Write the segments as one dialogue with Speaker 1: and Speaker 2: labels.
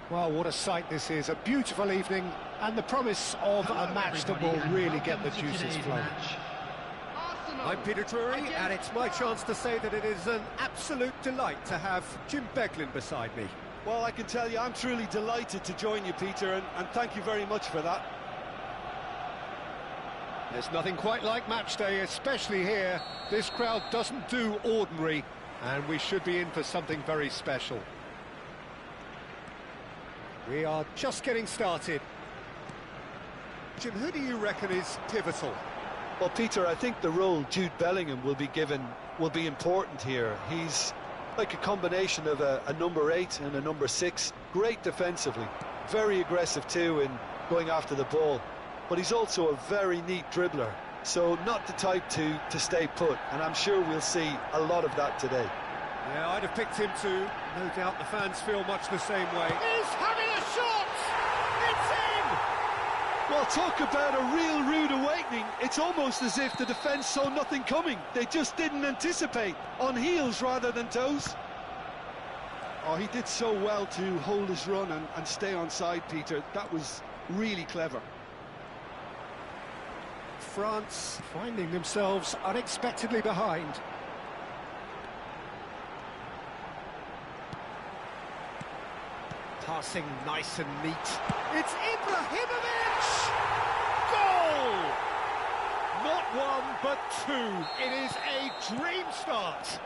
Speaker 1: Well, what a sight this is. A beautiful evening and the promise of a match that will really get the juices flowing. I'm Peter Drury, and it's my chance to say that it is an absolute delight to have Jim Beglin beside me.
Speaker 2: Well, I can tell you, I'm truly delighted to join you, Peter, and thank you very much for that.
Speaker 1: There's nothing quite like match day, especially here. This crowd doesn't do ordinary, and we should be in for something very special. We are just getting started. Jim, who do you reckon is pivotal?
Speaker 2: Well, Peter, I think the role Jude Bellingham will be given will be important here. He's like a combination of a number 8 and a number 6. Great defensively, very aggressive too in going after the ball. But he's also a very neat dribbler, so not the type to stay put. And I'm sure we'll see a lot of that today.
Speaker 1: Yeah, I'd have picked him too. No doubt the fans feel much the same way. He's having a shot! It's in!
Speaker 2: Well, talk about a real rude awakening. It's almost as if the defence saw nothing coming. They just didn't anticipate. On heels rather than toes. Oh, he did so well to hold his run and stay on side, Peter. That was really clever.
Speaker 1: France finding themselves unexpectedly behind. Passing nice and neat. It's Ibrahimovic! Goal! Not one, but two. It is a dream start.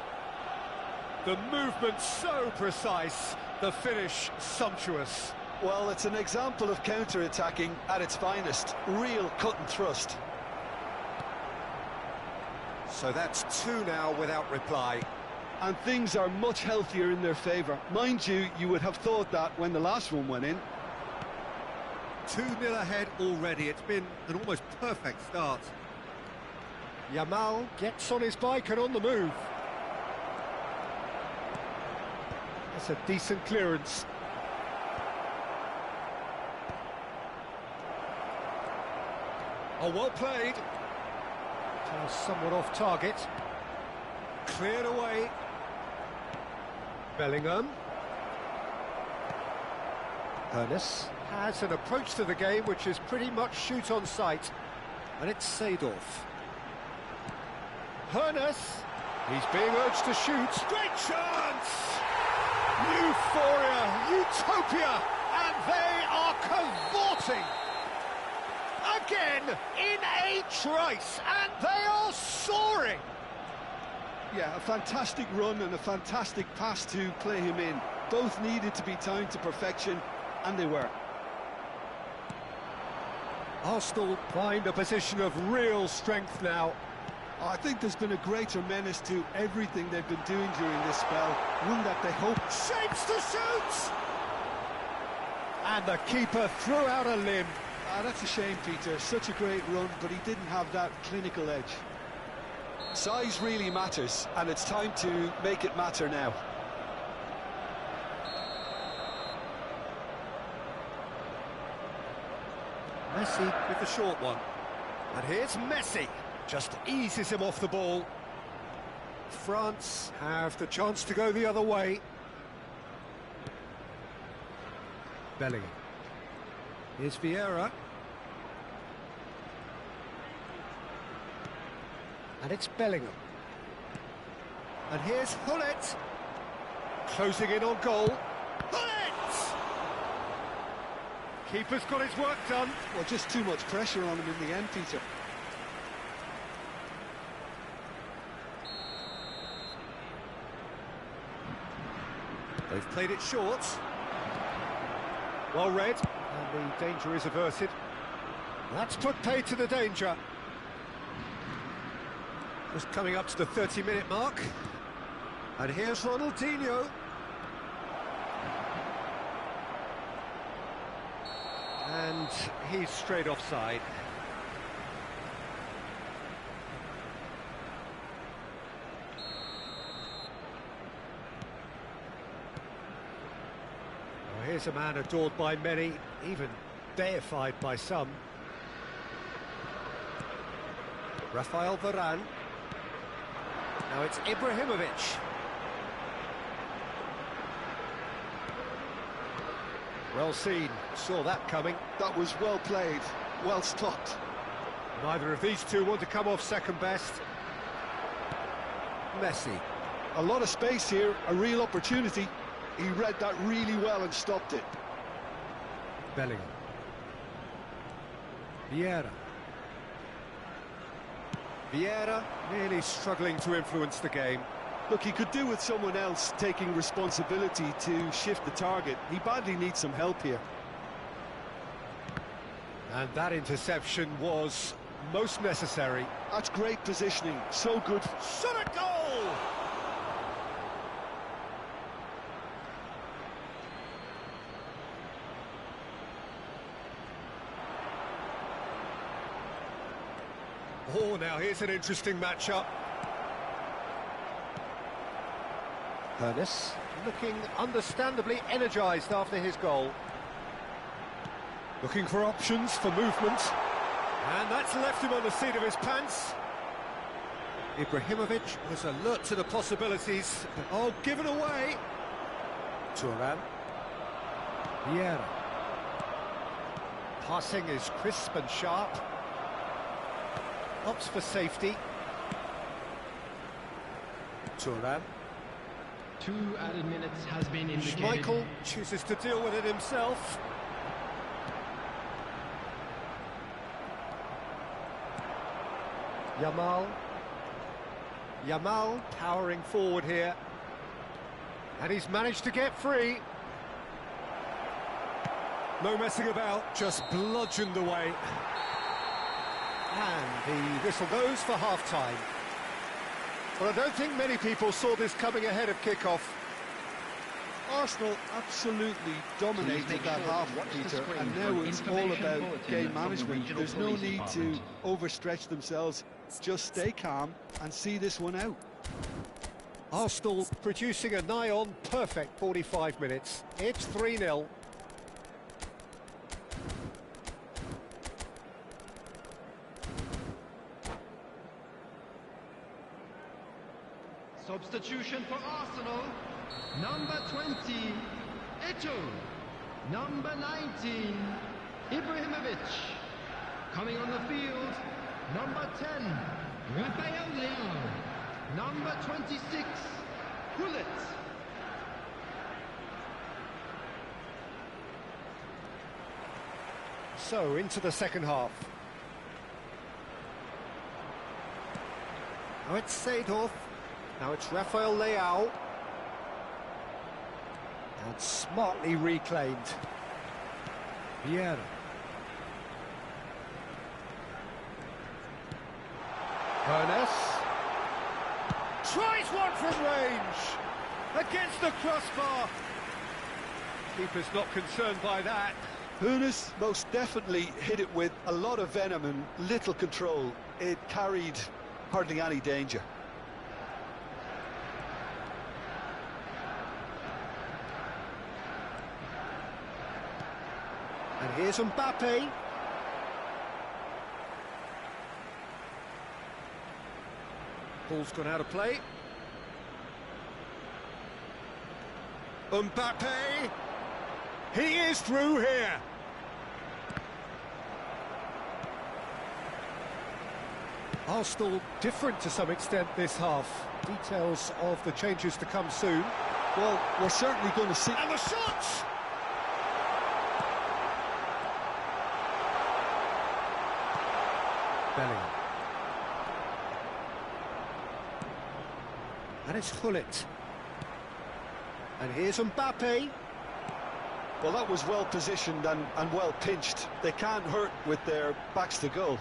Speaker 1: The movement so precise, the finish sumptuous.
Speaker 2: Well, it's an example of counter-attacking at its finest. Real cut and thrust.
Speaker 1: So that's two now without reply.
Speaker 2: And things are much healthier in their favour. Mind you, you would have thought that when the last one went in.
Speaker 1: 2-0 ahead already. It's been an almost perfect start. Yamal gets on his bike and on the move. That's a decent clearance. Oh, well played. Somewhat off target. Cleared away. Bellingham. Ernest has an approach to the game which is pretty much shoot on sight. And it's Seedorf. Ernest. He's being urged to shoot. Great chance! Euphoria, utopia, and they are cavorting. Again, in a trice, and they are soaring.
Speaker 2: Yeah, a fantastic run and a fantastic pass to play him in. Both needed to be timed to perfection, and they were.
Speaker 1: Arsenal find a position of real strength now.
Speaker 2: I think there's been a greater menace to everything they've been doing during this spell. One that they hope...
Speaker 1: Shapes to shoot! And the keeper threw out a limb.
Speaker 2: That's a shame, Peter. Such a great run, but he didn't have that clinical edge. Size really matters, and it's time to make it matter now.
Speaker 1: Messi with the short one. And here's Messi. Just eases him off the ball. France have the chance to go the other way. Bellingham. Here's Vieira. And it's Bellingham. And here's Hullet. Closing in on goal. Hullet! Keeper's got his work done.
Speaker 2: Well, just too much pressure on him in the end, Peter.
Speaker 1: They've played it short. Well read. And the danger is averted. That's put paid to the danger. Just coming up to the 30-minute mark. And here's Ronaldinho. And he's straight offside. Well, here's a man adored by many, even deified by some. Rafael Varane. Now it's Ibrahimovic. Well seen, saw that coming.
Speaker 2: That was well played, well stopped.
Speaker 1: Neither of these two want to come off second best. Messi.
Speaker 2: A lot of space here, a real opportunity. He read that really well and stopped it.
Speaker 1: Bellingham. Vieira. Vieira really struggling to influence the game.
Speaker 2: Look, he could do with someone else taking responsibility to shift the target. He badly needs some help here.
Speaker 1: And that interception was most necessary.
Speaker 2: That's great positioning, so good.
Speaker 1: Shot at goal! Oh, now here's an interesting matchup. Ernest looking understandably energised after his goal. Looking for options for movement. And that's left him on the seat of his pants. Ibrahimovic was alert to the possibilities. Oh, given away. Thuram. Vieira. Passing is crisp and sharp. Opts for safety. Turan.
Speaker 3: 2 added minutes has been indicated.
Speaker 1: Schmeichel chooses to deal with it himself. Yamal powering forward here. And he's managed to get free. No messing about, just bludgeoned away. And the whistle goes for half-time. Well, I don't think many people saw this coming ahead of kick-off.
Speaker 2: Arsenal absolutely dominated that half, Peter, and now it's all about game management. There's no need to overstretch themselves. Just stay calm and see this one out.
Speaker 1: Arsenal producing a nigh-on perfect 45 minutes. It's 3-0.
Speaker 3: Substitution for Arsenal. Number 20, Eto'o. Number 19, Ibrahimovic. Coming on the field, number 10, Rafael Leao. Number 26, Gullit.
Speaker 1: So, into the second half. Now it's Seedorf. Now it's Rafael Leao. And smartly reclaimed. Vieira. Ernest. Tries one from range. Against the crossbar. Keeper's not concerned by that.
Speaker 2: Hoeneß most definitely hit it with a lot of venom and little control. It carried hardly any danger.
Speaker 1: And here's Mbappe. Ball's gone out of play. Mbappe. He is through here. Arsenal different to some extent this half. Details of the changes to come soon.
Speaker 2: Well, we're certainly going to see...
Speaker 1: And the shots! Bellingham. And it's Gullit. And here's Mbappe.
Speaker 2: Well, that was well positioned and well pinched. They can't hurt with their backs to goal.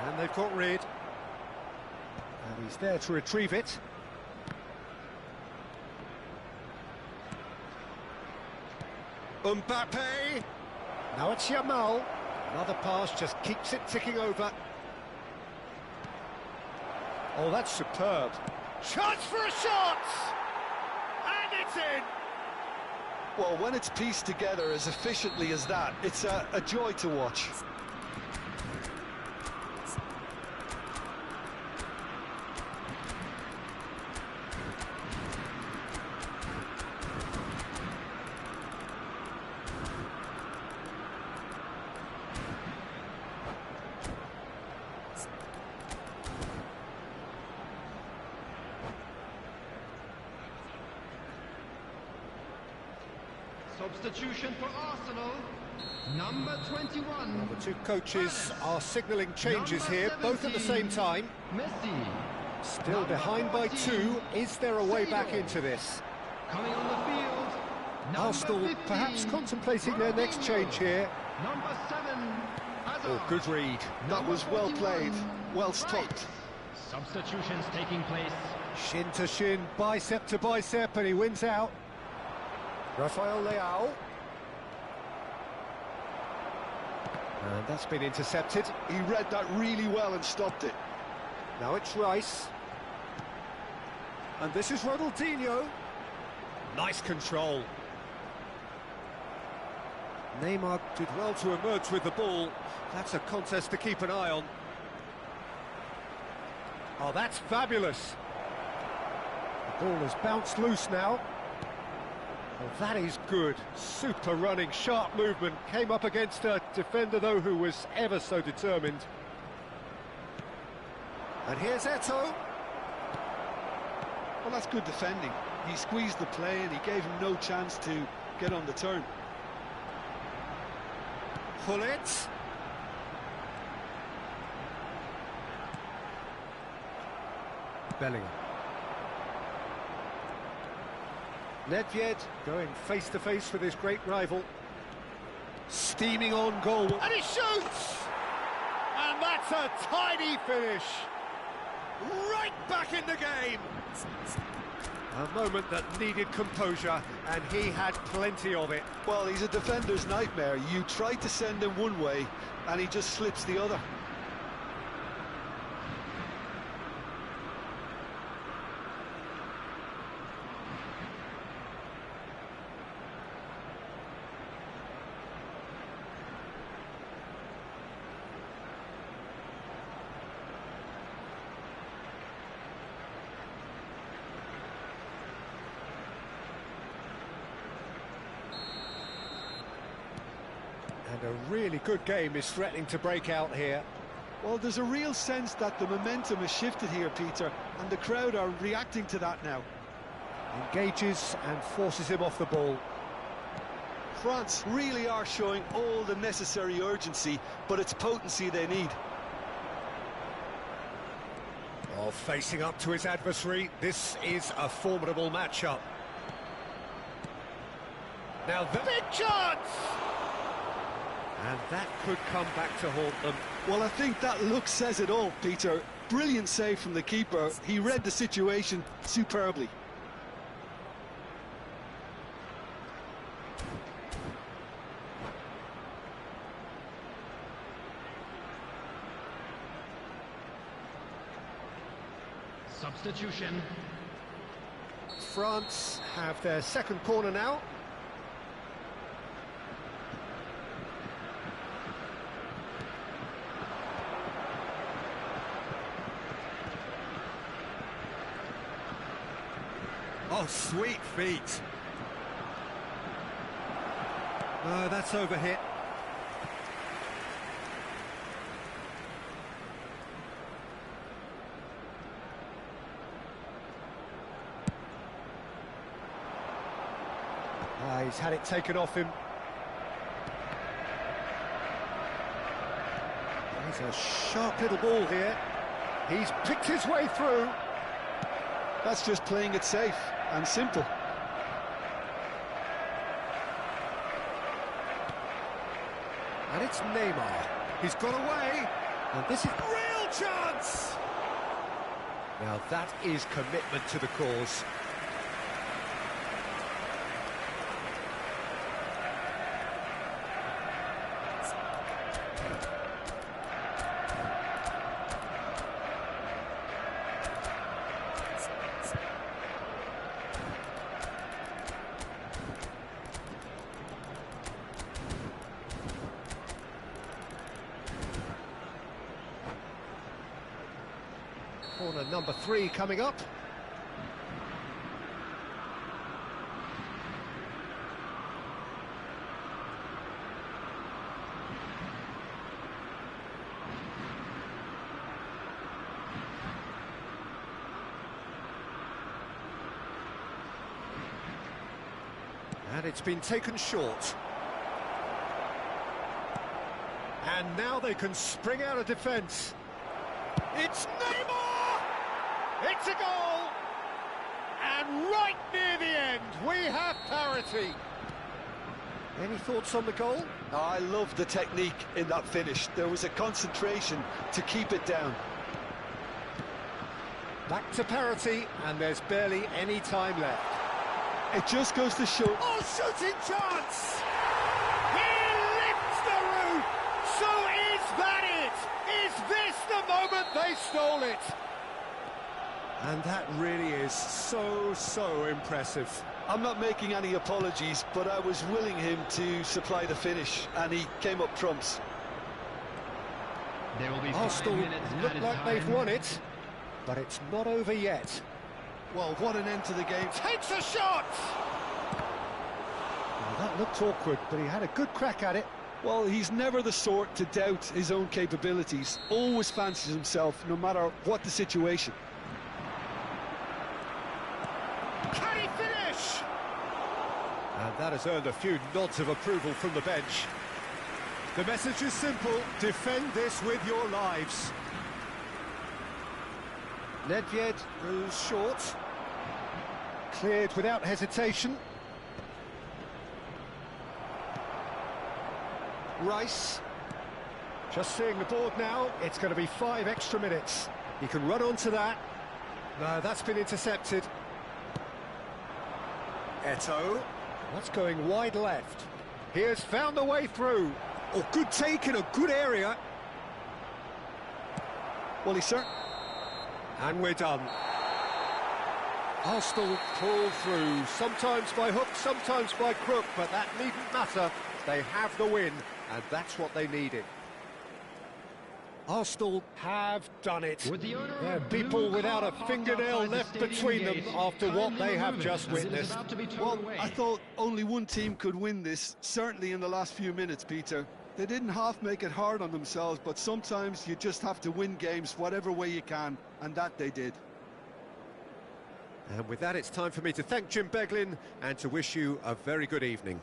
Speaker 1: And they've got rid. And he's there to retrieve it. Mbappe. Now it's Yamal. Another pass just keeps it ticking over. Oh, that's superb. Chance for a shot! And it's in!
Speaker 2: Well, when it's pieced together as efficiently as that, it's a joy to watch.
Speaker 3: Substitution for Arsenal, number 21.
Speaker 1: The two coaches are signalling changes here, both at the same time.
Speaker 3: Messi.
Speaker 1: Still behind by 2. Is there a way back into this?
Speaker 3: Coming on the field,
Speaker 1: Arsenal
Speaker 3: 15,
Speaker 1: perhaps contemplating their next change here.
Speaker 3: Number 7, Hazard.
Speaker 1: Oh, good read.
Speaker 2: That was well played, well stopped.
Speaker 3: Substitutions taking place.
Speaker 1: Shin to shin, bicep to bicep, and he wins out. Rafael Leao. And that's been intercepted.
Speaker 2: He read that really well and stopped it.
Speaker 1: Now it's Rice. And this is Ronaldinho. Nice control. Neymar did well to emerge with the ball. That's a contest to keep an eye on. Oh, that's fabulous. The ball has bounced loose now. Oh, Well, that is good. Super running, sharp movement. Came up against a defender, though, who was ever so determined. And here's Eto'o.
Speaker 2: Well, that's good defending. He squeezed the play and he gave him no chance to get on the turn.
Speaker 1: Pullet. Bellingham. Nedved going face-to-face with his great rival. Steaming on goal. And he shoots! And that's a tidy finish. Right back in the game. A moment that needed composure, and he had plenty of it.
Speaker 2: Well, he's a defender's nightmare. You try to send him one way, and he just slips the other.
Speaker 1: And a really good game is threatening to break out here.
Speaker 2: Well, there's a real sense that the momentum has shifted here, Peter, and the crowd are reacting to that now.
Speaker 1: Engages and forces him off the ball.
Speaker 2: France really are showing all the necessary urgency, but it's potency they need.
Speaker 1: Oh, facing up to his adversary, this is a formidable matchup. Now the big chance! And that could come back to haunt them.
Speaker 2: Well, I think that look says it all, Peter. Brilliant save from the keeper. He read the situation superbly.
Speaker 3: Substitution.
Speaker 1: France have their second corner now. Oh, sweet feet. No, that's overhit. He's had it taken off him. He's a sharp little ball here. He's picked his way through.
Speaker 2: That's just playing it safe and simple.
Speaker 1: And it's Neymar. He's got away. And this is real chance. Now that is commitment to the cause. Corner number 3 coming up. And it's been taken short. And now they can spring out of defence. It's Neymar! It's a goal! And right near the end, we have parity. Any thoughts on the goal?
Speaker 2: I love the technique in that finish. There was a concentration to keep it down.
Speaker 1: Back to parity, and there's barely any time left.
Speaker 2: It just goes to show...
Speaker 1: Oh, shooting chance! He lifts the roof! So is that it? Is this the moment they stole it? And that really is so impressive.
Speaker 2: I'm not making any apologies, but I was willing him to supply the finish, and he came up trumps.
Speaker 3: There will be
Speaker 1: Arsenal
Speaker 3: 5 minutes
Speaker 1: look
Speaker 3: added
Speaker 1: like
Speaker 3: time.
Speaker 1: they've won it, but it's not over yet.
Speaker 2: Well, what an end to the game.
Speaker 1: Takes a shot! That looked awkward, but he had a good crack at it.
Speaker 2: Well, he's never the sort to doubt his own capabilities. Always fancies himself, no matter what the situation.
Speaker 1: Can he finish? And that has earned a few nods of approval from the bench. The message is simple: defend this with your lives. Nedved goes short. Cleared without hesitation. Rice. Just seeing the board now, it's going to be 5 extra minutes. He can run onto that. No, that's been intercepted. Eto'o. That's going wide left. He has found a way through. Oh, good take in a good area.
Speaker 2: Well, he's certain.
Speaker 1: And we're done. Arsenal crawl through, sometimes by hook, sometimes by crook, but that needn't matter. They have the win, and that's what they needed. Arsenal have done it. There are people without a fingernail left between them after what they have just witnessed.
Speaker 2: Well, I thought only one team could win this, certainly in the last few minutes, Peter. They didn't half make it hard on themselves, but sometimes you just have to win games whatever way you can, and that they did.
Speaker 1: And with that, it's time for me to thank Jim Beglin and to wish you a very good evening.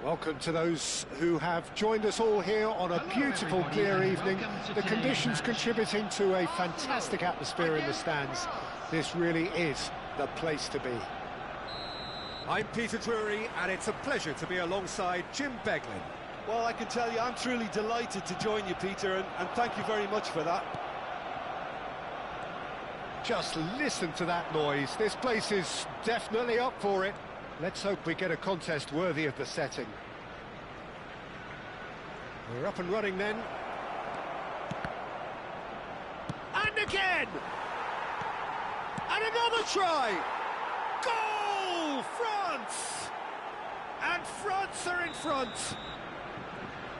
Speaker 1: Welcome to those who have joined us all here on a beautiful, clear evening. The conditions contributing to a fantastic atmosphere in the stands. This really is the place to be. I'm Peter Drury, and it's a pleasure to be alongside Jim Beglin.
Speaker 2: Well, I can tell you, I'm truly delighted to join you, Peter, and thank you very much for that.
Speaker 1: Just listen to that noise. This place is definitely up for it. Let's hope we get a contest worthy of the setting. We're up and running then. And again! And another try! Goal! France! And France are in front.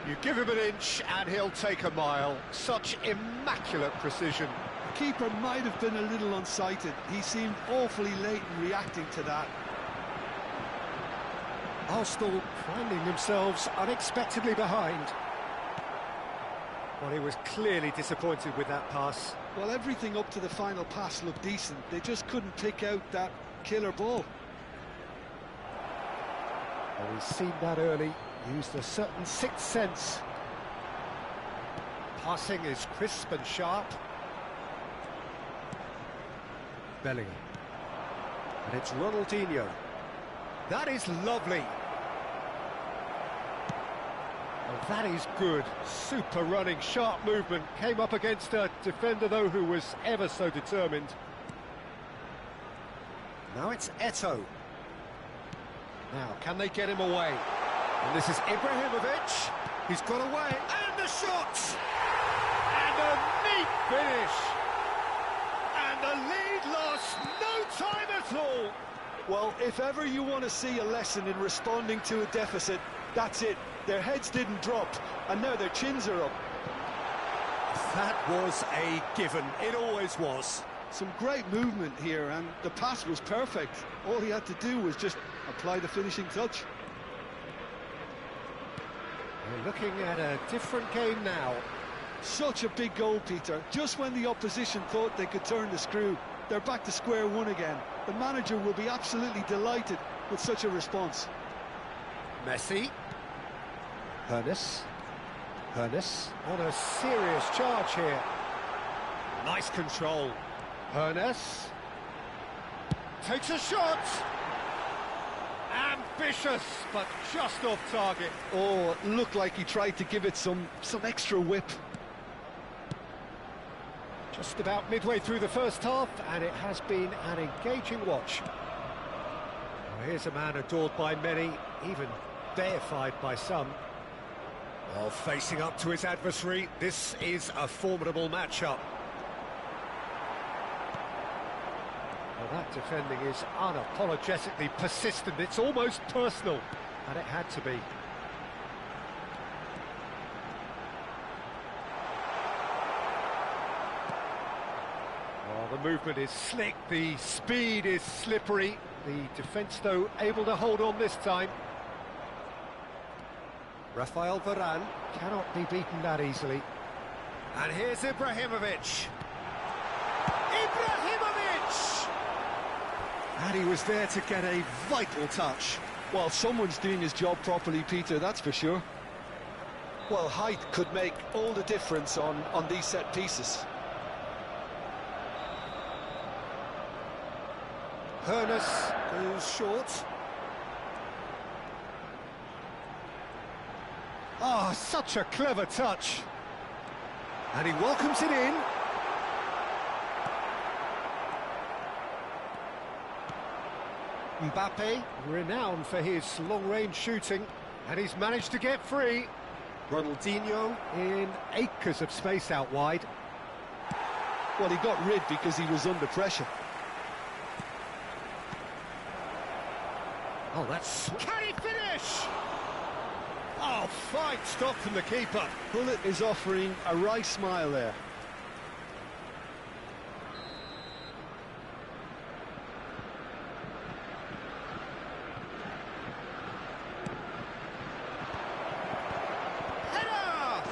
Speaker 1: You give him an inch and he'll take a mile. Such immaculate precision.
Speaker 2: The keeper might have been a little unsighted. He seemed awfully late in reacting to that.
Speaker 1: Arsenal finding themselves unexpectedly behind. Well, he was clearly disappointed with that pass.
Speaker 2: Well, everything up to the final pass looked decent. They just couldn't pick out that killer ball.
Speaker 1: Well, he's seen that early, used a certain sixth sense. Passing is crisp and sharp. Bellingham. And it's Ronaldinho. That is lovely. Well, that is good. Super running, sharp movement. Came up against a defender, though, who was ever so determined. Now it's Eto'o. Now, can they get him away? And this is Ibrahimovic. He's got away. And the shot! And a neat finish. And the lead lost no time at all.
Speaker 2: Well, if ever you want to see a lesson in responding to a deficit, that's it. Their heads didn't drop, and now their chins are up.
Speaker 1: That was a given. It always was.
Speaker 2: Some great movement here, and the pass was perfect. All he had to do was just apply the finishing touch.
Speaker 1: We're looking at a different game now.
Speaker 2: Such a big goal, Peter. Just when the opposition thought they could turn the screw, they're back to square one again. The manager will be absolutely delighted with such a response.
Speaker 1: Messi. Hernes on a serious charge here. Nice control. Hernes takes a shot. Ambitious, but just off target.
Speaker 2: Oh, it looked like he tried to give it some extra whip.
Speaker 1: Just about midway through the first half, and it has been an engaging watch. Well, here's a man adored by many, even deified by some. Well, facing up to his adversary, this is a formidable matchup. Well, that defending is unapologetically persistent. It's almost personal, and it had to be. Well, the movement is slick, the speed is slippery. The defence, though, able to hold on this time. Rafael Varane cannot be beaten that easily. And here's Ibrahimovic. Ibrahimovic! And he was there to get a vital touch.
Speaker 2: Well, someone's doing his job properly, Peter, that's for sure. Well, height could make all the difference on these set pieces.
Speaker 1: Hernes goes short. Ah, such a clever touch. And he welcomes it in. Mbappe, renowned for his long-range shooting, and he's managed to get free. Ronaldinho in acres of space out wide.
Speaker 2: Well, he got rid because he was under pressure.
Speaker 1: Oh, that's... Can he finish? Oh, fine stop from the keeper.
Speaker 2: Bullet is offering a wry smile there.
Speaker 1: Header!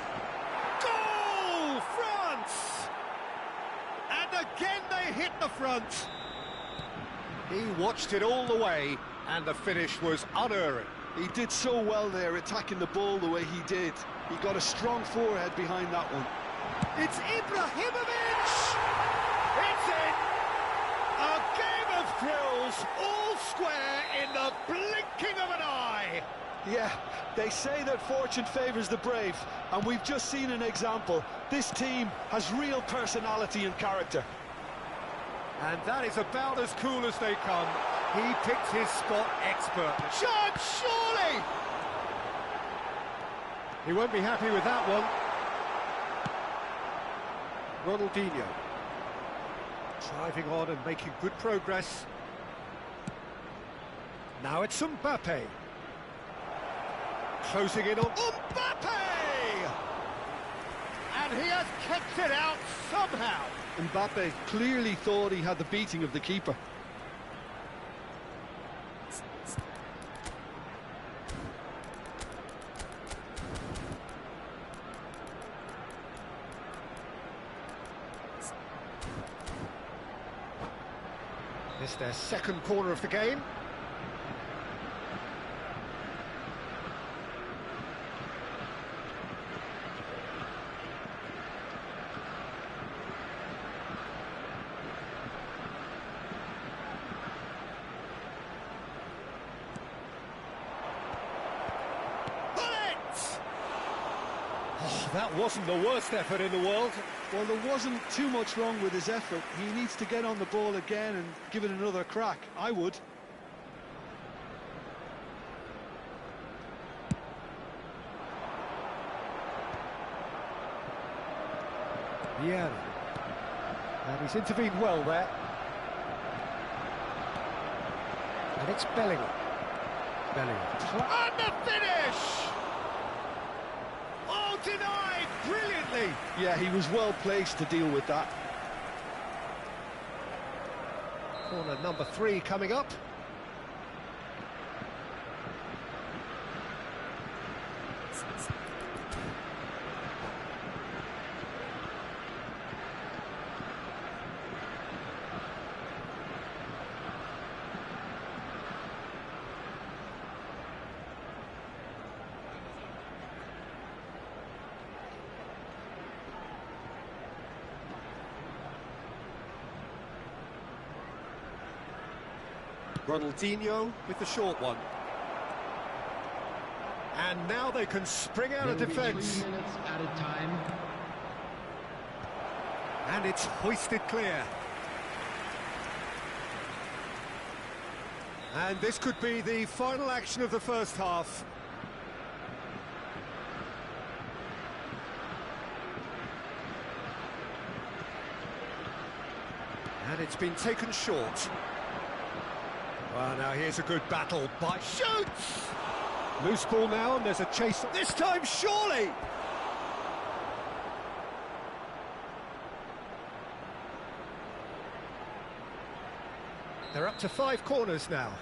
Speaker 1: Goal! France! And again they hit the front. He watched it all the way, and the finish was unerring.
Speaker 2: He did so well there, attacking the ball the way he did. He got a strong forehead behind that one.
Speaker 1: It's Ibrahimovic! It's in! A game of thrills, all square in the blinking of an eye!
Speaker 2: Yeah, they say that fortune favours the brave, and we've just seen an example. This team has real personality and character.
Speaker 1: And that is about as cool as they come. He picked his spot expertly. Shot, surely! He won't be happy with that one. Ronaldinho. Driving on and making good progress. Now it's Mbappe. Closing in on Mbappe! And he has kept it out somehow.
Speaker 2: Mbappe clearly thought he had the beating of the keeper.
Speaker 1: This is their second corner of the game. That wasn't the worst effort in the world.
Speaker 2: Well, there wasn't too much wrong with his effort. He needs to get on the ball again and give it another crack. I would.
Speaker 1: Yeah. And he's intervened well there. And it's Bellingham. And the finish! Oh, denied brilliantly!
Speaker 2: Yeah, he was well placed to deal with that.
Speaker 1: Corner number 3 coming up. Ronaldinho with the short one. And now they can spring out of defence.
Speaker 3: 3 minutes added time.
Speaker 1: And it's hoisted clear. And this could be the final action of the first half. And it's been taken short. Well, now here's a good battle, but shoots! Loose ball now, and there's a chase. This time, surely! They're up to 5 corners now.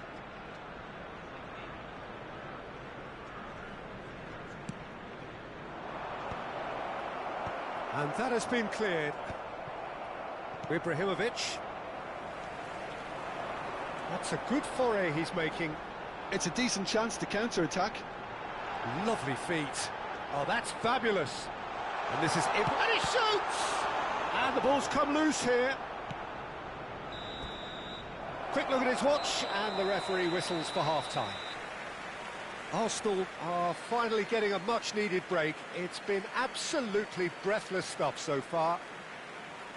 Speaker 1: And that has been cleared. Ibrahimovic. That's a good foray he's making.
Speaker 2: It's a decent chance to counter-attack.
Speaker 1: Lovely feet. Oh, that's fabulous. And this is it. And he shoots! And the ball's come loose here. Quick look at his watch, and the referee whistles for half-time. Arsenal are finally getting a much-needed break. It's been absolutely breathless stuff so far.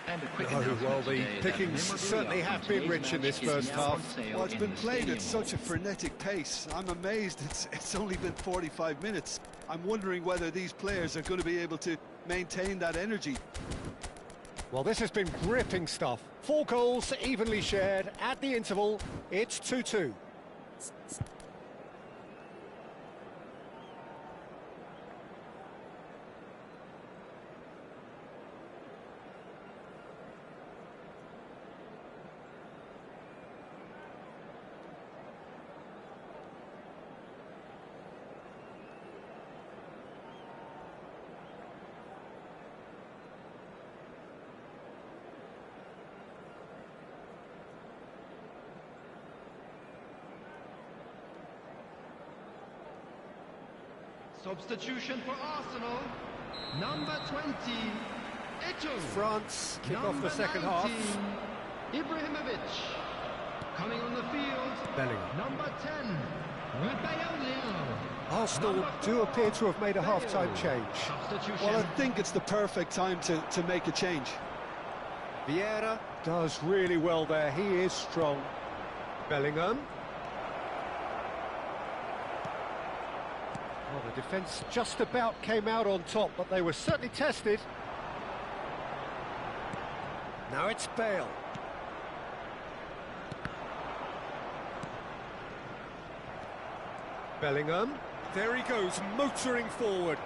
Speaker 3: And a quick
Speaker 1: Well, the pickings certainly have been rich in this first half.
Speaker 2: Well, it's been played at such a frenetic pace. I'm amazed it's only been 45 minutes. I'm wondering whether these players are going to be able to maintain that energy.
Speaker 1: Well, this has been gripping stuff. 4 goals evenly shared at the interval. It's 2-2.
Speaker 3: Substitution for Arsenal. Number 20, Eto.
Speaker 1: France kick off the second half.
Speaker 3: Ibrahimovic. Coming on the field.
Speaker 1: Bellingham.
Speaker 3: Number 10, Rafael.
Speaker 1: Arsenal do appear to have made a half-time change.
Speaker 3: Substitution.
Speaker 2: Well, I think it's the perfect time to make a change.
Speaker 1: Vieira does really well there. He is strong. Bellingham. Well, the defence just about came out on top, but they were certainly tested. Now it's Bale. Bellingham. There he goes, motoring forward.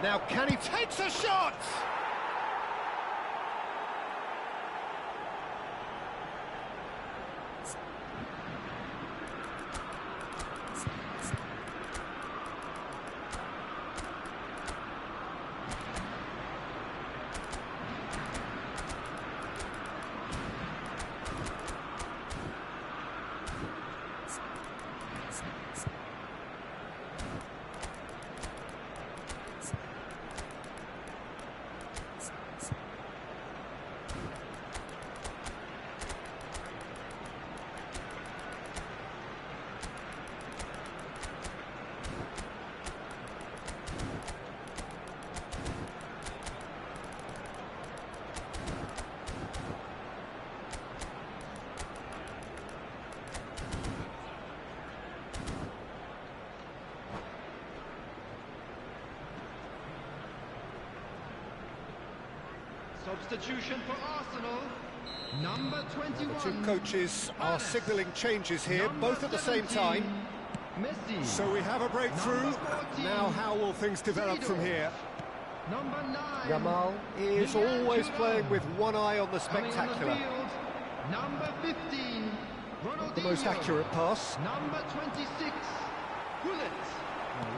Speaker 1: Now can he takes a shot?
Speaker 3: Substitution for Arsenal, number 21.
Speaker 1: The two coaches are signalling changes here,
Speaker 3: Number
Speaker 1: both at the same
Speaker 3: 17,
Speaker 1: time.
Speaker 3: Messi.
Speaker 1: So we have a breakthrough.
Speaker 3: Number 14,
Speaker 1: Now how will things develop from here?
Speaker 3: Number 9.
Speaker 1: Yamal is
Speaker 3: Miguel
Speaker 1: always
Speaker 3: Turan.
Speaker 1: playing with one eye on the
Speaker 3: Coming on the
Speaker 1: spectacular.
Speaker 3: field, number 15, Ronaldinho.
Speaker 1: The most accurate pass.
Speaker 3: Number 26, Gullit.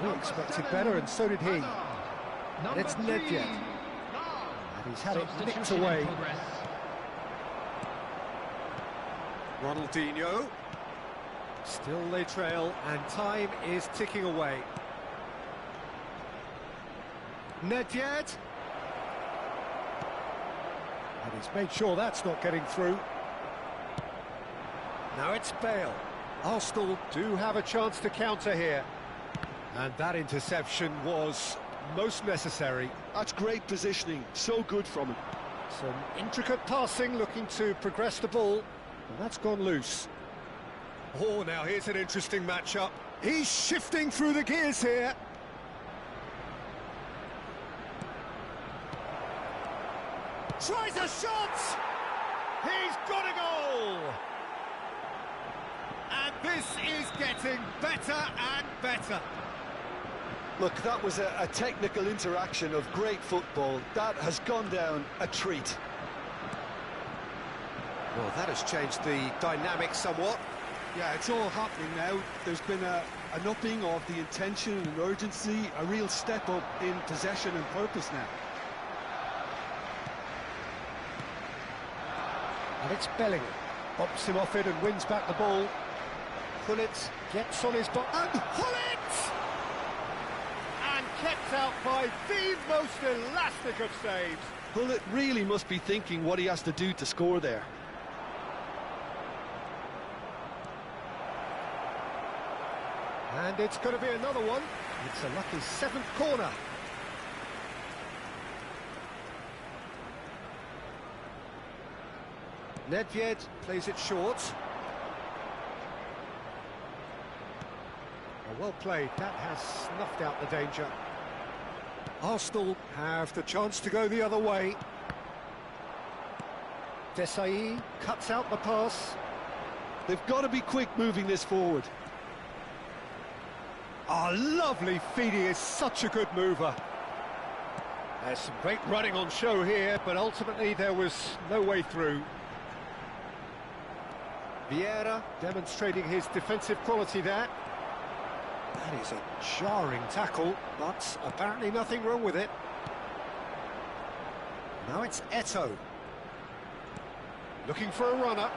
Speaker 1: We expected better, and so did he.
Speaker 3: And
Speaker 1: it's Nedved. And he's had it nicked away. Ronaldinho. Still they trail, and time is ticking away. Nedved. And he's made sure that's not getting through. Now it's Bale. Arsenal do have a chance to counter here. And that interception was most necessary.
Speaker 2: That's great positioning, so good from him.
Speaker 1: Some intricate passing, looking to progress the ball, and that's gone loose. Oh, now here's an interesting matchup. He's shifting through the gears here. Tries a shot! He's got a goal! And this is getting better and better.
Speaker 2: Look, that was a technical interaction of great football. That has gone down a treat.
Speaker 1: Well, that has changed the dynamic somewhat.
Speaker 2: Yeah, it's all happening now. There's been an upping of the intention and urgency, a real step up in possession and purpose now.
Speaker 1: And it's Bellingham. Bops him off it and wins back the ball. Gullit gets on his ball. And Gullit! And kept out by the most elastic of saves.
Speaker 2: Gullit really must be thinking what he has to do to score there.
Speaker 1: And it's going to be another one. It's a lucky seventh corner. Nedved plays it short. Well played, that has snuffed out the danger. Arsenal have the chance to go the other way. Desai cuts out the pass.
Speaker 2: They've got to be quick moving this forward.
Speaker 1: Oh, lovely feed, he is such a good mover. There's some great running on show here, but ultimately there was no way through. Vieira demonstrating his defensive quality there. That is a jarring tackle, but apparently nothing wrong with it. Now it's Eto'o. Looking for a runner.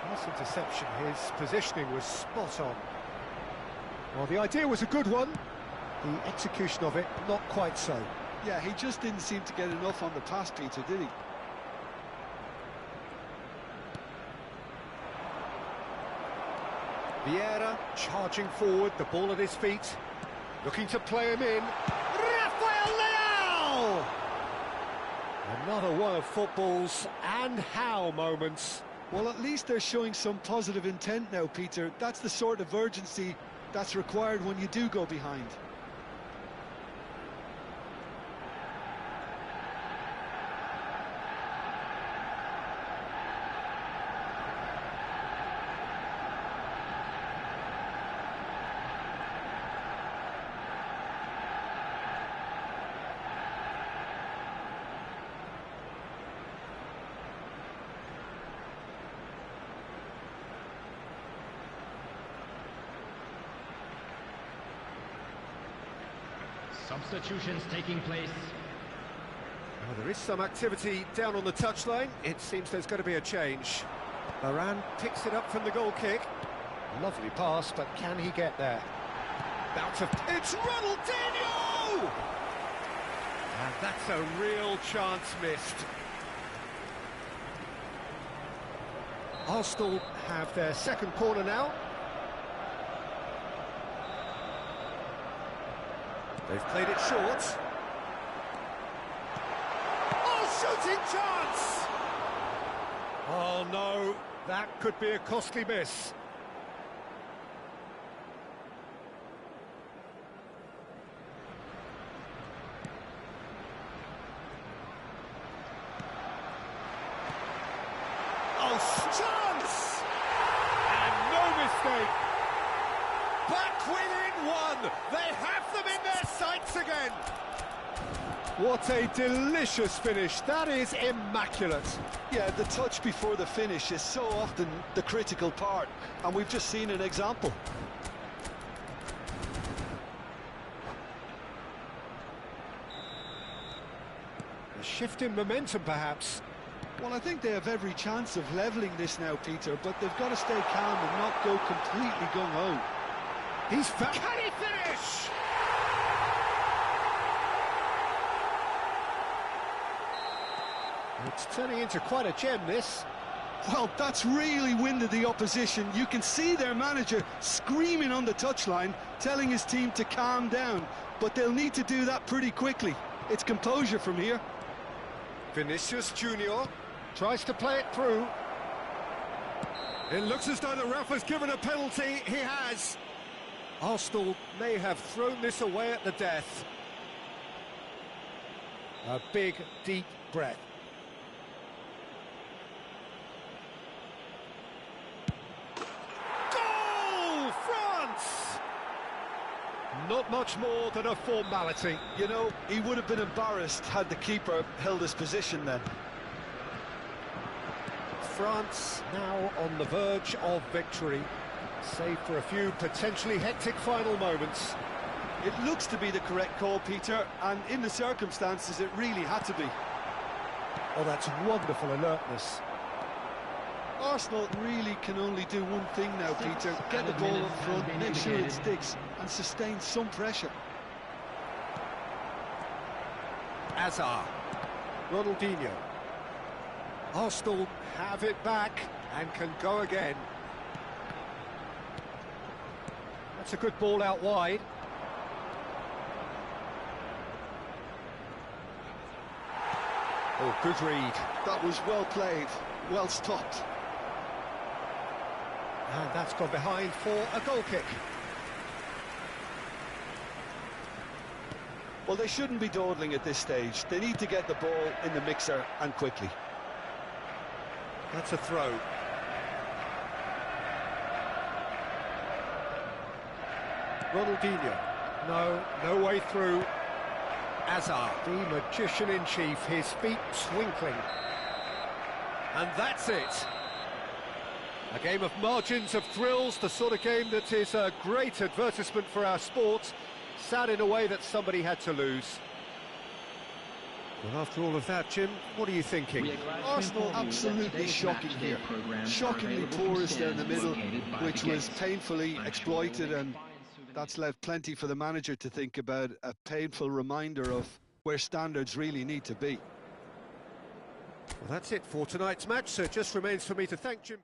Speaker 1: Nice interception, his positioning was spot on. Well, the idea was a good one. The execution of it, not quite so.
Speaker 2: Yeah, he just didn't seem to get enough on the pass, Peter, did he?
Speaker 1: Vieira charging forward, the ball at his feet, looking to play him in. Rafael Leao! Another one of football's and how moments.
Speaker 2: Well, at least they're showing some positive intent now, Peter. That's the sort of urgency that's required when you do go behind.
Speaker 3: Substitutions taking place.
Speaker 1: Well, there is some activity down on the touchline. It seems there's going to be a change. Varane picks it up from the goal kick. Lovely pass, but can he get there? Bounce of... It's Ronaldinho! And that's a real chance missed. Arsenal have their second corner now. They've played it short. Oh, shooting chance! Oh no, that could be a costly miss. Oh, chance! And no mistake. Back within one. They have them in their sights again. What a delicious finish. That is immaculate.
Speaker 2: Yeah, the touch before the finish is so often the critical part, and we've just seen an example.
Speaker 1: A shift in momentum, perhaps.
Speaker 2: Well, I think they have every chance of levelling this now, Peter, but they've got to stay calm and not go completely gung-ho.
Speaker 1: He's found... Can he finish? It's turning into quite a gem, this.
Speaker 2: Well, that's really winded the opposition. You can see their manager screaming on the touchline, telling his team to calm down, but they'll need to do that pretty quickly. It's composure from here.
Speaker 1: Vinicius Junior tries to play it through. It looks as though the ref has given a penalty. He has. Arsenal may have thrown this away at the death. A big, deep breath. Goal! France! Not much more than a formality.
Speaker 2: You know, he would have been embarrassed had the keeper held his position then.
Speaker 1: France now on the verge of victory, save for a few potentially hectic final moments.
Speaker 2: It looks to be the correct call, Peter, and in the circumstances it really had to be.
Speaker 1: Oh, that's wonderful alertness.
Speaker 2: Arsenal really can only do one thing now, Peter. Get the ball up front, make sure it sticks, and sustain some pressure.
Speaker 1: Hazard. Ronaldinho. Arsenal have it back and can go again. That's a good ball out wide. Oh, good read.
Speaker 2: That was well played, well stopped.
Speaker 1: And that's gone behind for a goal kick.
Speaker 2: Well, they shouldn't be dawdling at this stage. They need to get the ball in the mixer and quickly.
Speaker 1: That's a throw. Ronaldinho. No way through. Hazard, the magician-in-chief, his feet twinkling. And that's it. A game of margins of thrills, the sort of game that is a great advertisement for our sport. Sad in a way that somebody had to lose. Well, after all of that, Jim, what are you thinking?
Speaker 2: Arsenal absolutely shocking here. Shockingly porous down the middle, which was painfully exploited, and that's left plenty for the manager to think about, a painful reminder of where standards really need to be.
Speaker 1: Well, that's it for tonight's match, so it just remains for me to thank Jim.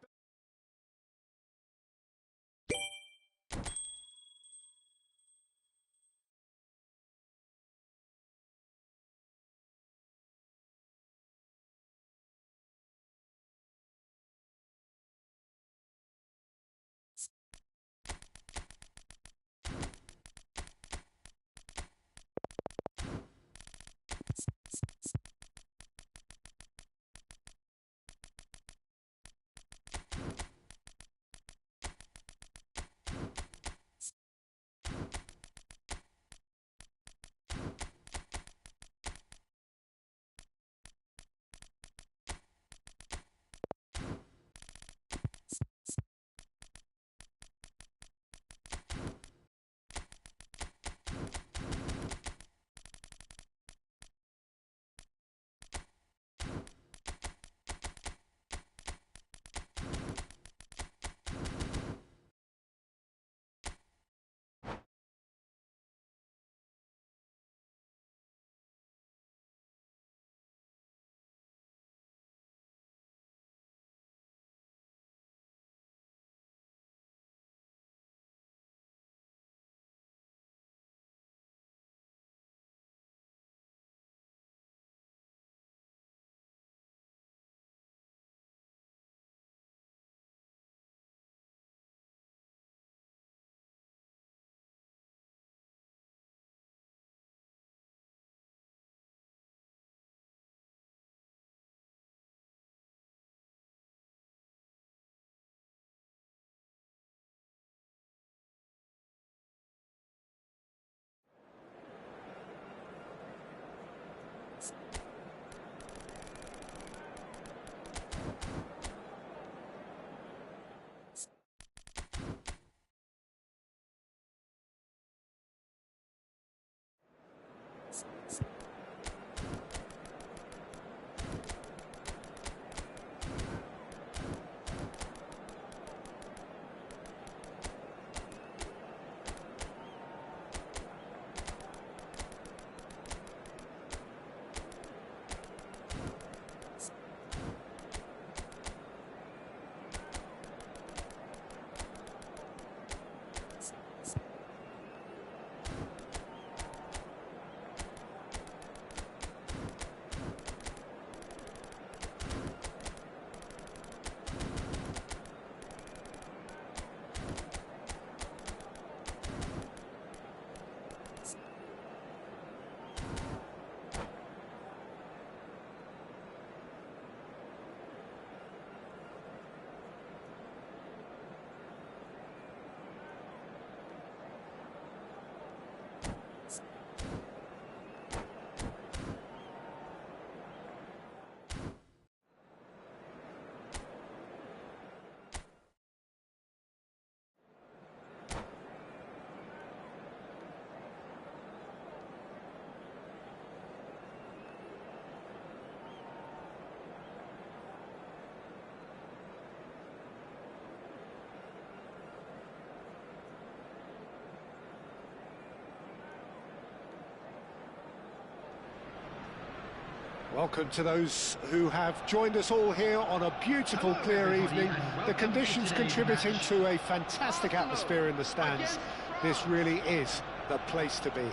Speaker 1: Welcome to those who have joined us all here on a beautiful, clear evening. The conditions contributing to a fantastic atmosphere in the stands. This really is the place to be.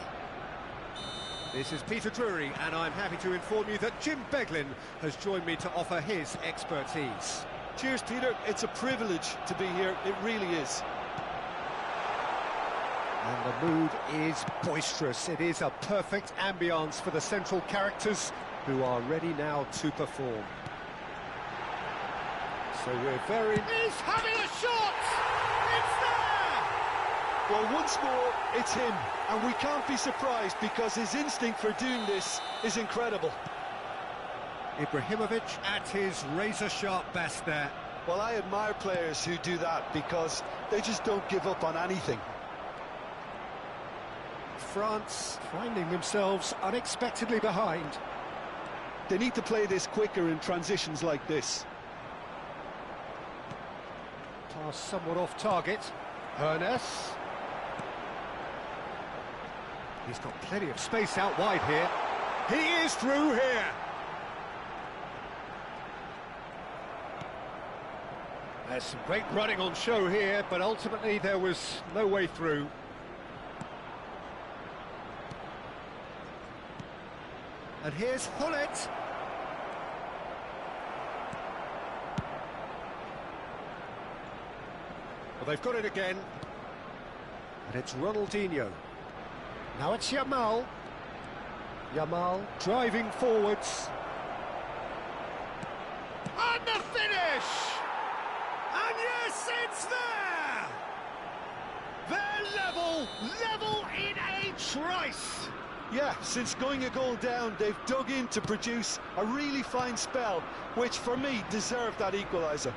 Speaker 4: This is Peter Drury, and I'm happy to inform you that Jim Beglin has joined me to offer his expertise.
Speaker 2: Cheers, Peter. It's a privilege to be here. It really is.
Speaker 1: And the mood is boisterous. It is a perfect ambience for the central characters who are ready now to perform. So we're very...
Speaker 4: He's having a shot! It's there!
Speaker 2: Well, once more, it's him. And we can't be surprised because his instinct for doing this is incredible.
Speaker 4: Ibrahimovic at his razor-sharp best there.
Speaker 2: Well, I admire players who do that because they just don't give up on anything.
Speaker 1: France finding themselves unexpectedly behind.
Speaker 2: They need to play this quicker in transitions like this.
Speaker 1: Pass somewhat off target. Ernest. He's got plenty of space out wide here. He is through here. There's some great running on show here, but ultimately there was no way through.
Speaker 4: And here's Hullet.
Speaker 1: Well, they've got it again. And it's Ronaldinho. Now it's Yamal. Yamal driving forwards.
Speaker 4: And the finish! And yes, it's there! They're level in a trice!
Speaker 2: Yeah, since going a goal down, they've dug in to produce a really fine spell, which for me deserved that equaliser.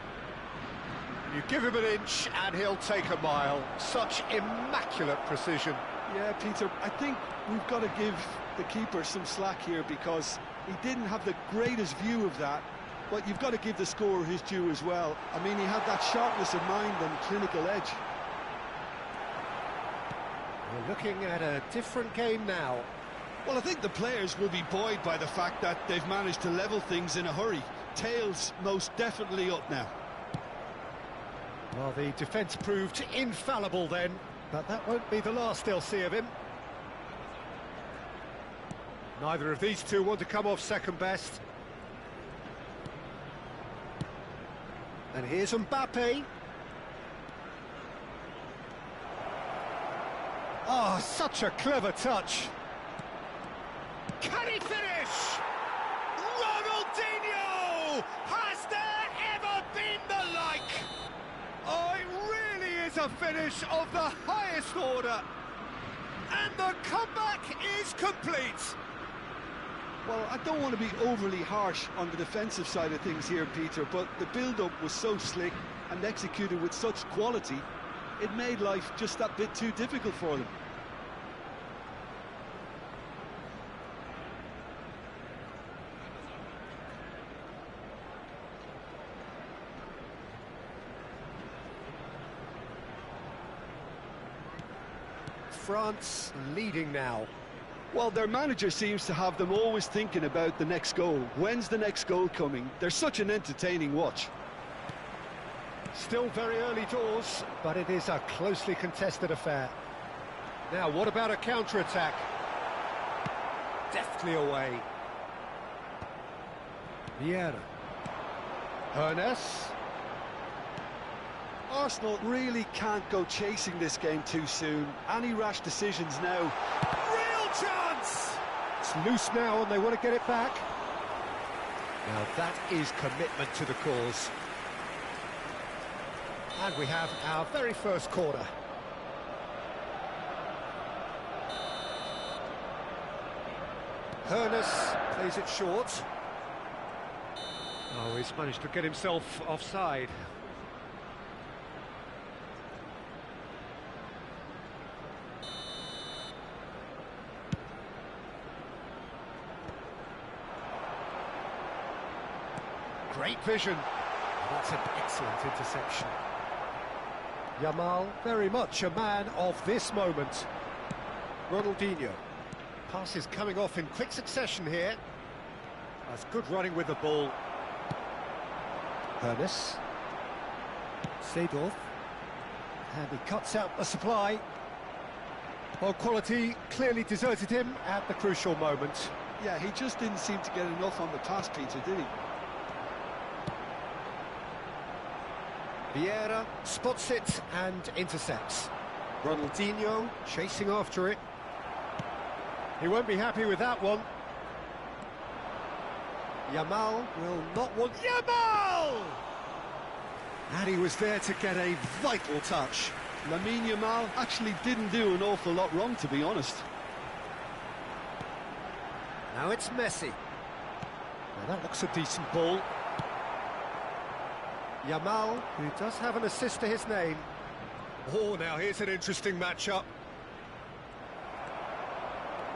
Speaker 1: You give him an inch and he'll take a mile. Such immaculate precision.
Speaker 2: Yeah, Peter, I think we've got to give the keeper some slack here because he didn't have the greatest view of that, but you've got to give the scorer his due as well. I mean, he had that sharpness of mind and clinical edge.
Speaker 1: We're looking at a different game now.
Speaker 2: Well, I think the players will be buoyed by the fact that they've managed to level things in a hurry. Tails most definitely up now.
Speaker 1: Well, the defence proved infallible then, but that won't be the last they'll see of him. Neither of these two want to come off second best. And here's Mbappe. Oh, such a clever touch.
Speaker 4: Can he finish? Ronaldinho! Has there ever been the like? Oh, it really is a finish of the highest order. And the comeback is complete.
Speaker 2: Well, I don't want to be overly harsh on the defensive side of things here, Peter, but the build-up was so slick and executed with such quality, it made life just that bit too difficult for them.
Speaker 1: France leading now.
Speaker 2: Well, their manager seems to have them always thinking about the next goal. When's the next goal coming? They're such an entertaining watch.
Speaker 1: Still very early doors, but it is a closely contested affair. Now, what about a counter-attack? Deftly away. Vieira. Ernest.
Speaker 2: Arsenal really can't go chasing this game too soon. Any rash decisions now.
Speaker 1: Real chance! It's loose now and they want to get it back. Now that is commitment to the cause. And we have our very first corner. Ernest plays it short. Oh, he's managed to get himself offside. Great vision. That's an excellent interception. Yamal, very much a man of this moment. Ronaldinho. Passes coming off in quick succession here. That's good running with the ball. Ernest. Seedorf. And he cuts out the supply. Well, quality clearly deserted him at the crucial moment.
Speaker 2: Yeah, he just didn't seem to get enough on the pass, Peter, did he?
Speaker 1: Vieira spots it and intercepts. Ronaldinho chasing after it. He won't be happy with that one. Yamal will not want... Yamal! And he was there to get a vital touch.
Speaker 2: Lamine Yamal actually didn't do an awful lot wrong, to be honest.
Speaker 1: Now it's Messi. Now that looks a decent ball. Yamal, who does have an assist to his name. Oh, now here's an interesting matchup.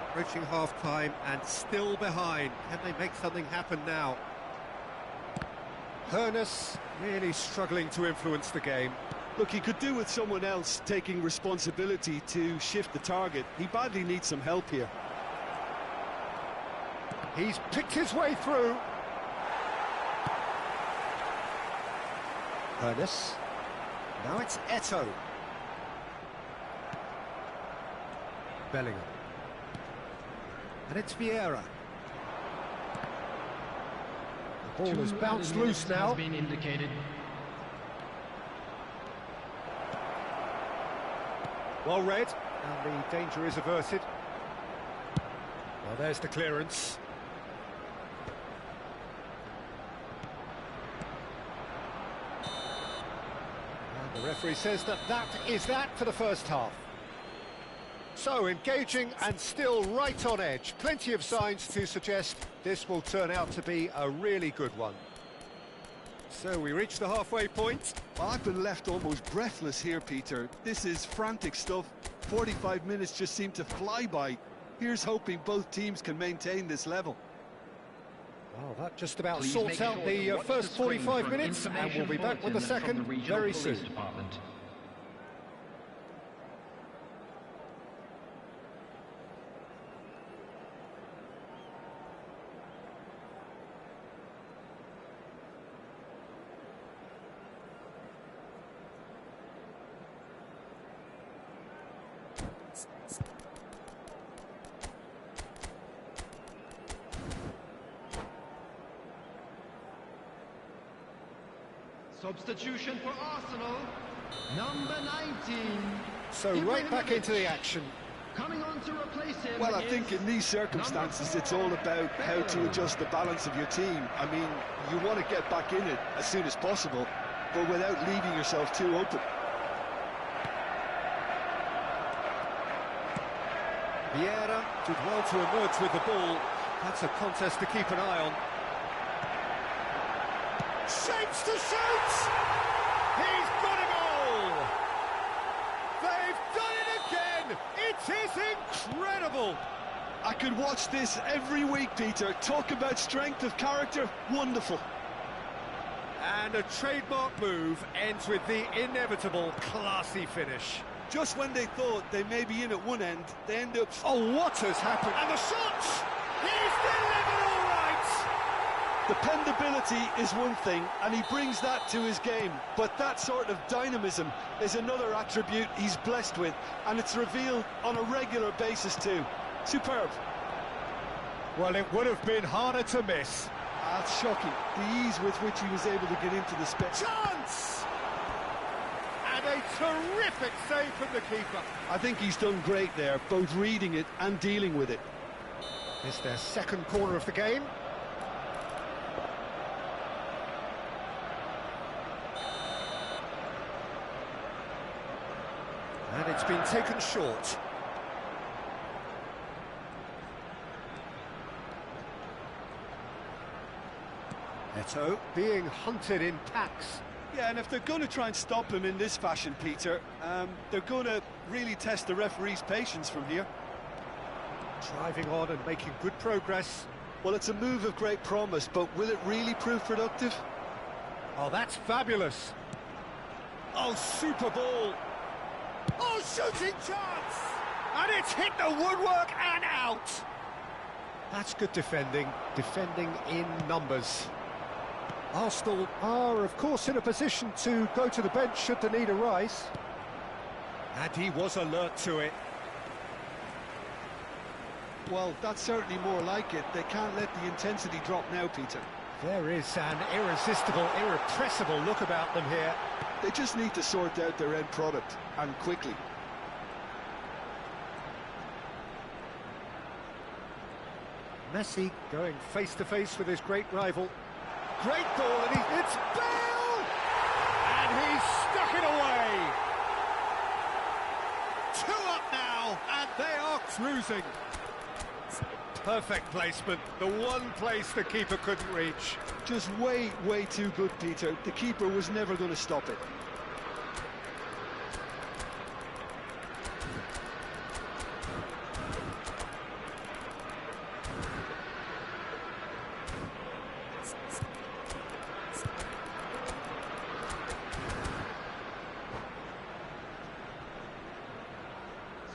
Speaker 1: Approaching half-time and still behind. Can they make something happen now? Ernest really struggling to influence the game.
Speaker 2: Look, he could do with someone else taking responsibility to shift the target. He badly needs some help here.
Speaker 1: He's picked his way through. Ernest. Now it's Eto'o. Bellingham. And it's Vieira. The ball has bounced loose now.
Speaker 3: Has been indicated.
Speaker 1: Well read, and the danger is averted. Well, there's the clearance. The referee says that is that for the first half. So, engaging and still right on edge. Plenty of signs to suggest this will turn out to be a really good one. So, we reach the halfway point.
Speaker 2: Well, I've been left almost breathless here, Peter. This is frantic stuff. 45 minutes just seem to fly by. Here's hoping both teams can maintain this level.
Speaker 1: Well, that just about sorts out the first 45 minutes, and we'll be back with the second very soon.
Speaker 3: Substitution for Arsenal, number 19.
Speaker 1: So right back into the action.
Speaker 3: Coming on to replace him.
Speaker 2: Well, I think in these circumstances it's all about how to adjust the balance of your team. I mean, you want to get back in it as soon as possible, but without leaving yourself too open.
Speaker 1: Vieira did well to emerge with the ball. That's a contest to keep an eye on. Shapes to shoot! He's got a goal! They've done it again! It is incredible!
Speaker 2: I could watch this every week, Peter. Talk about strength of character, wonderful.
Speaker 1: And a trademark move ends with the inevitable classy finish.
Speaker 2: Just when they thought they may be in at one end, they end up...
Speaker 1: Oh, what has happened? And the shot! He's delivered all right!
Speaker 2: Dependability is one thing, and he brings that to his game. But that sort of dynamism is another attribute he's blessed with, and it's revealed on a regular basis too. Superb.
Speaker 1: Well, it would have been harder to miss.
Speaker 2: That's shocking, the ease with which he was able to get into the space.
Speaker 1: Chance! And a terrific save from the keeper.
Speaker 2: I think he's done great there, both reading it and dealing with it.
Speaker 1: It's their second corner of the game. And it's been taken short. Eto being hunted in packs.
Speaker 2: Yeah, and if they're going to try and stop him in this fashion, Peter, they're going to really test the referee's patience from here.
Speaker 1: Driving on and making good progress.
Speaker 2: Well, it's a move of great promise, but will it really prove productive?
Speaker 1: Oh, that's fabulous. Oh, super ball. Oh, shooting chance! And it's hit the woodwork and out. That's good defending in numbers. Arsenal are, of course, in a position to go to the bench should the need arise. And he was alert to it.
Speaker 2: Well, that's certainly more like it. They can't let the intensity drop now, Peter.
Speaker 1: There is an irresistible, irrepressible look about them here.
Speaker 2: They just need to sort out their end product, and quickly.
Speaker 1: Messi going face-to-face with his great rival. Great ball, and it's Bale! And he's stuck it away! 2 up now, and they are cruising. Perfect placement, the one place the keeper couldn't reach.
Speaker 2: Just way too good, Peter. The keeper was never going to stop it.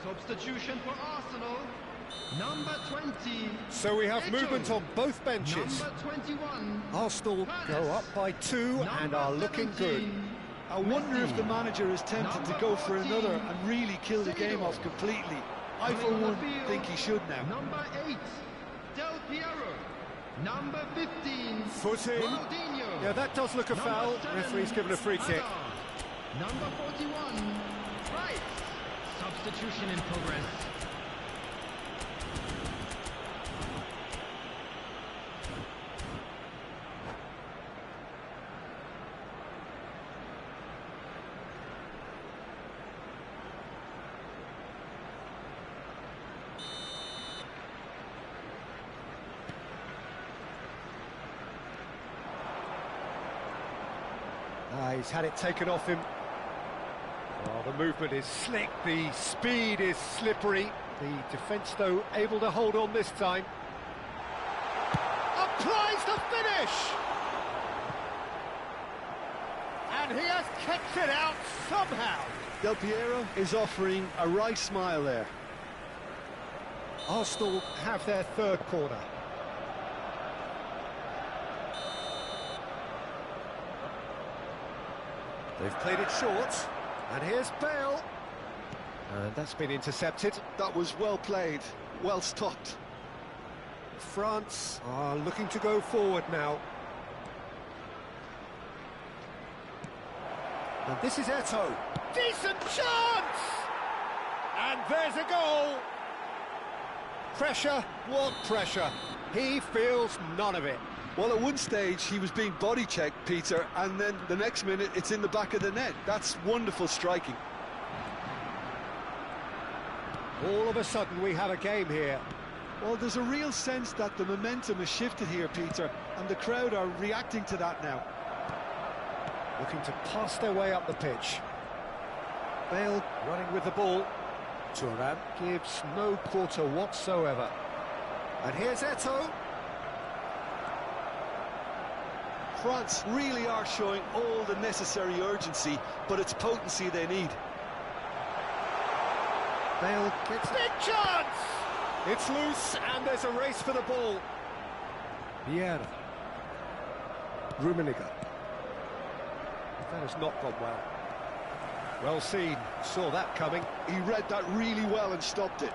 Speaker 3: Substitution for Arsenal, number 20.
Speaker 1: So we have
Speaker 3: Eto.
Speaker 1: movement on both benches.
Speaker 3: Number 21.
Speaker 1: Arsenal go up by 2 and are looking good.
Speaker 2: I wonder if the manager is tempted to go for another and really kill the game off completely. I, for one, think he should now.
Speaker 3: Number 8, Del Piero. Number 15,
Speaker 1: Foot in.
Speaker 3: Ronaldinho.
Speaker 1: Yeah, that does look a
Speaker 3: Number
Speaker 1: foul.
Speaker 3: 7,
Speaker 1: Referee's given a free kick.
Speaker 3: Hazard. Number 41, Rice. Substitution in progress.
Speaker 1: He's had it taken off him. Oh, the movement is slick, the speed is slippery. The defence, though, able to hold on this time. Applies the finish! And he has kept it out somehow.
Speaker 2: Del Piero is offering a wry smile there.
Speaker 1: Arsenal have their third corner. They've played it short, and here's Bale. And that's been intercepted.
Speaker 2: That was well played, well stopped.
Speaker 1: France are looking to go forward now. And this is Eto. Decent chance! And there's a goal! Pressure, what pressure? He feels none of it.
Speaker 2: Well, at one stage, he was being body-checked, Peter, and then the next minute, it's in the back of the net. That's wonderful striking.
Speaker 1: All of a sudden, we have a game here.
Speaker 2: Well, there's a real sense that the momentum has shifted here, Peter, and the crowd are reacting to that now.
Speaker 1: Looking to pass their way up the pitch. Bale running with the ball. Thuram gives no quarter whatsoever. And here's Eto'o.
Speaker 2: France really are showing all the necessary urgency, but it's potency they need.
Speaker 1: Bale gets big chance! It's loose and there's a race for the ball. Vieira. Rummenigge. That has not gone well. Well seen, saw that coming.
Speaker 2: He read that really well and stopped it.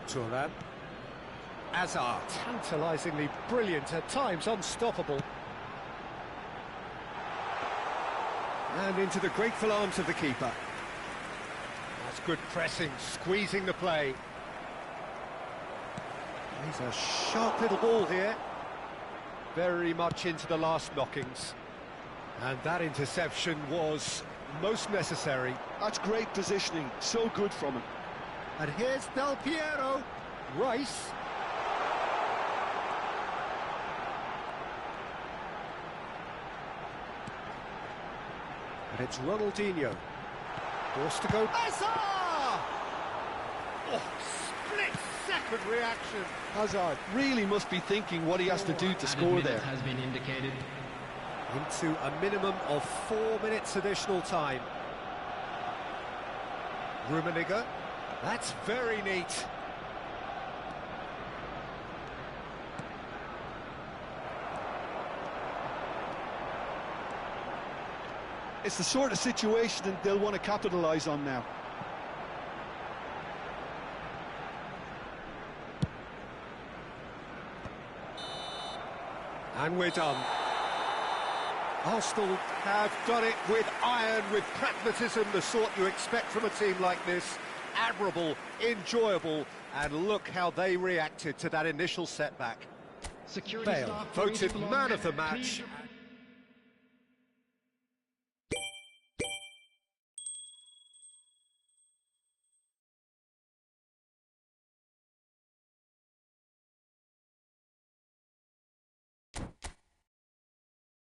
Speaker 1: Thuram. Hazard, tantalisingly brilliant, at times unstoppable. And into the grateful arms of the keeper. That's good pressing, squeezing the play. He's a sharp little ball here. Very much into the last knockings. And that interception was most necessary.
Speaker 2: That's great positioning, so good from him.
Speaker 1: And here's Del Piero. Rice. And it's Ronaldinho. Forced to go. Hazard! Oh, split-second reaction.
Speaker 2: Hazard really must be thinking what he has to do to score there.
Speaker 3: Has been indicated.
Speaker 1: Into a minimum of 4 minutes additional time. Rummenigge. That's very neat.
Speaker 2: It's the sort of situation that they'll want to capitalise on now.
Speaker 1: And we're done. Arsenal have done it with iron, with pragmatism, the sort you expect from a team like this. Admirable, enjoyable, and look how they reacted to that initial setback.
Speaker 3: Security
Speaker 1: Bale
Speaker 3: staff
Speaker 1: voted
Speaker 3: please
Speaker 1: man of the match.
Speaker 3: please